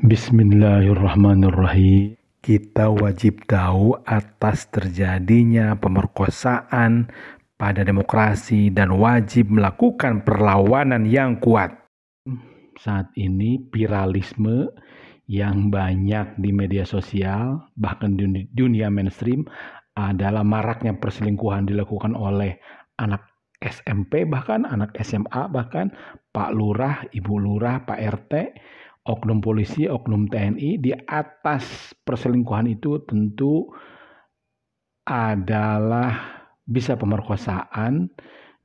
Bismillahirrahmanirrahim. Kita wajib tahu atas terjadinya pemerkosaan pada demokrasi dan wajib melakukan perlawanan yang kuat. Saat ini viralisme yang banyak di media sosial, bahkan di dunia mainstream, adalah maraknya perselingkuhan dilakukan oleh anak SMP, bahkan anak SMA, bahkan Pak Lurah, Ibu Lurah, Pak RT, oknum polisi, oknum TNI. Di atas perselingkuhan itu tentu adalah bisa pemerkosaan,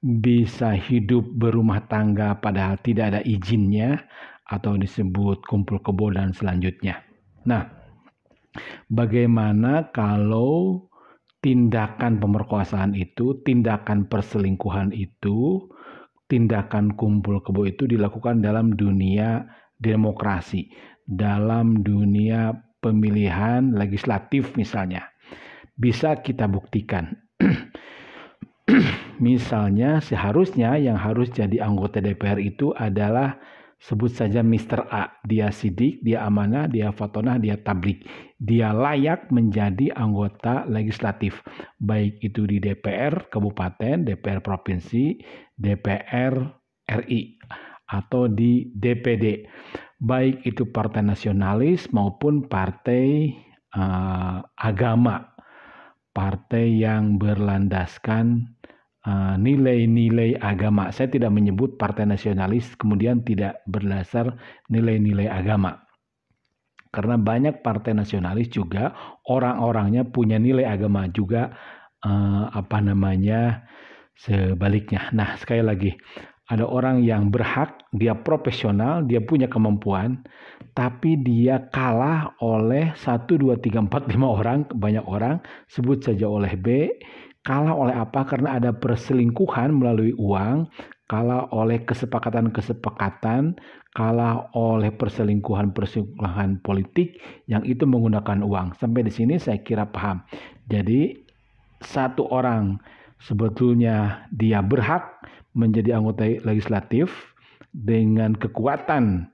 bisa hidup berumah tangga padahal tidak ada izinnya, atau disebut kumpul kebo dan selanjutnya. Nah, bagaimana kalau tindakan pemerkosaan itu, tindakan perselingkuhan itu, tindakan kumpul kebo itu dilakukan dalam dunia demokrasi, dalam dunia pemilihan legislatif misalnya? Bisa kita buktikan. Misalnya seharusnya yang harus jadi anggota DPR itu adalah sebut saja Mr. A. Dia sidik, dia amanah, dia fatonah, dia tablik. Dia layak menjadi anggota legislatif. Baik itu di DPR Kabupaten, DPR Provinsi, DPR RI, atau di DPD. Baik itu partai nasionalis maupun partai agama. Partai yang berlandaskan nilai-nilai agama. Saya tidak menyebut partai nasionalis kemudian tidak berdasar nilai-nilai agama. Karena banyak partai nasionalis juga orang-orangnya punya nilai agama juga, sebaliknya. Nah, sekali lagi, ada orang yang berhak, dia profesional, dia punya kemampuan, tapi dia kalah oleh 1, 2, 3, 4, 5 orang, banyak orang, sebut saja oleh B. Kalah oleh apa? Karena ada perselingkuhan melalui uang, kalah oleh kesepakatan-kesepakatan, kalah oleh perselingkuhan politik yang itu menggunakan uang. Sampai di sini saya kira paham. Jadi satu orang sebetulnya dia berhak menjadi anggota legislatif dengan kekuatan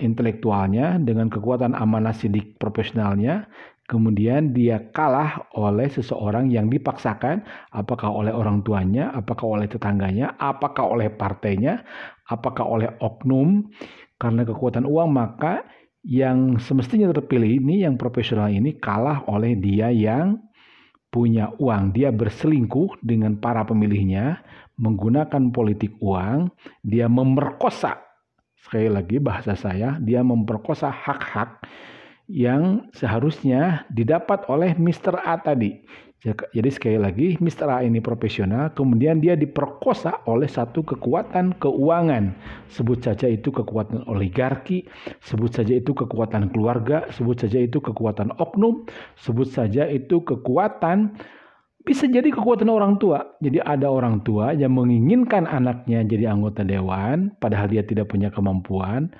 intelektualnya, dengan kekuatan amanah sidik profesionalnya. Kemudian dia kalah oleh seseorang yang dipaksakan, apakah oleh orang tuanya, apakah oleh tetangganya, apakah oleh partainya, apakah oleh oknum. Karena kekuatan uang, maka yang semestinya terpilih ini, yang profesional ini, kalah oleh dia yang punya uang. Dia berselingkuh dengan para pemilihnya, menggunakan politik uang, dia memerkosa. Sekali lagi bahasa saya, dia memperkosa hak-hak yang seharusnya didapat oleh Mr. A tadi. Jadi sekali lagi, Mr. A ini profesional, kemudian dia diperkosa oleh satu kekuatan keuangan. Sebut saja itu kekuatan oligarki, sebut saja itu kekuatan keluarga, sebut saja itu kekuatan oknum, sebut saja itu kekuatan, bisa jadi kekuatan orang tua. Jadi ada orang tua yang menginginkan anaknya jadi anggota dewan, padahal dia tidak punya kemampuan.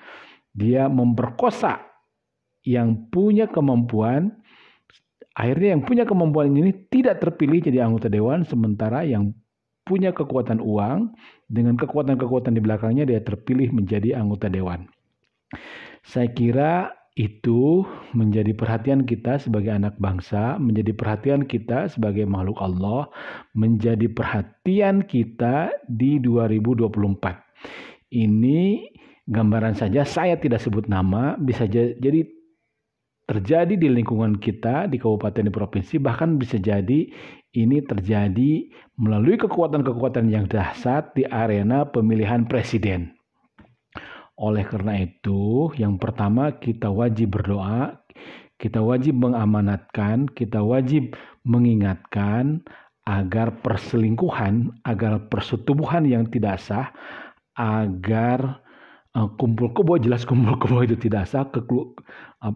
Dia memperkosa yang punya kemampuan. Akhirnya yang punya kemampuan ini tidak terpilih jadi anggota dewan, sementara yang punya kekuatan uang dengan kekuatan-kekuatan di belakangnya dia terpilih menjadi anggota dewan. Saya kira itu menjadi perhatian kita sebagai anak bangsa, menjadi perhatian kita sebagai makhluk Allah, menjadi perhatian kita di 2024. Ini gambaran saja, saya tidak sebut nama, bisa jadi terjadi di lingkungan kita, di kabupaten, di provinsi, bahkan bisa jadi ini terjadi melalui kekuatan-kekuatan yang dahsyat di arena pemilihan presiden. Oleh karena itu, yang pertama kita wajib berdoa, kita wajib mengamanatkan, kita wajib mengingatkan agar perselingkuhan, agar persetubuhan yang tidak sah, agar kumpul kebo, jelas kumpul kebo itu tidak sah,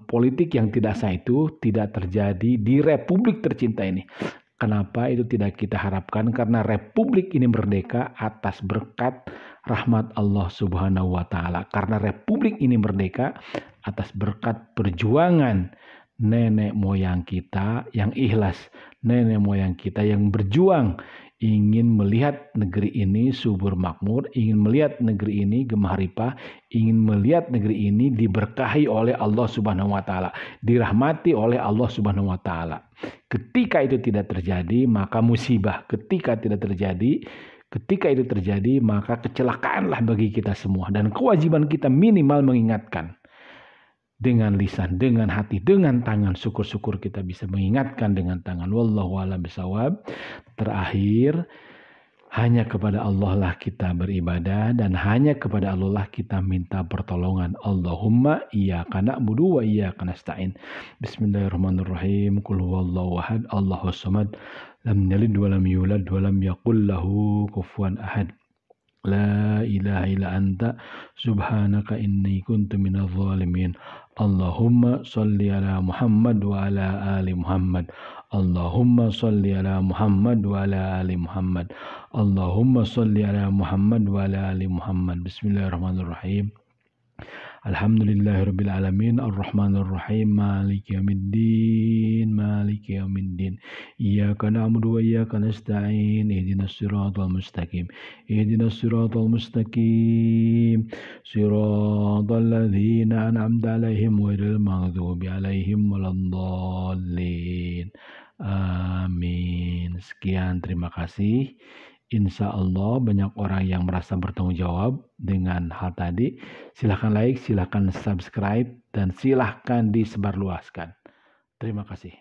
politik yang tidak sah itu tidak terjadi di Republik tercinta ini. Kenapa itu tidak kita harapkan? Karena Republik ini merdeka atas berkat rahmat Allah Subhanahu wa Ta'ala. Karena Republik ini merdeka atas berkat perjuangan nenek moyang kita yang ikhlas, nenek moyang kita yang berjuang ingin melihat negeri ini subur makmur, ingin melihat negeri ini gemah ripah, ingin melihat negeri ini diberkahi oleh Allah Subhanahu wa taala, dirahmati oleh Allah Subhanahu wa taala. Ketika itu tidak terjadi, maka musibah. Ketika itu terjadi, maka kecelakaanlah bagi kita semua, dan kewajiban kita minimal mengingatkan. Dengan lisan, dengan hati, dengan tangan. Syukur-syukur kita bisa mengingatkan dengan tangan. Wallahu a'lam bishawab. Terakhir, hanya kepada Allah lah kita beribadah, dan hanya kepada Allah lah kita minta pertolongan. Allahumma iyyaka na'budu wa iyyaka nasta'in. Bismillahirrahmanirrahim. Qul huwallahu ahad, Allahus samad, lam yalid wa lam yulad wa lam yakul lahu kufuwan ahad. La ilaha illa anta subhanaka inni kuntu minadh dhalimin. Allahumma sholli ala Muhammad wa ala ali Muhammad. Allahumma sholli ala Muhammad wa ala ali Muhammad. Allahumma sholli ala Muhammad wa ala ali Muhammad. Bismillahirrahmanirrahim. Alhamdulillahirabbil alamin, arrahmanir rahim, maliki yaumiddin, maliki yaumiddin. Iyyaka na'budu wa iyyaka nasta'in. Ihdinas siratal mustaqim. Ihdinas siratal mustaqim. Siratal ladzina an'amta 'alaihim ghairil maghdubi 'alaihim waladdallin. Amin. Sekian, terima kasih. Insya Allah banyak orang yang merasa bertanggung jawab dengan hal tadi. Silahkan like, silahkan subscribe, dan silahkan disebarluaskan. Terima kasih.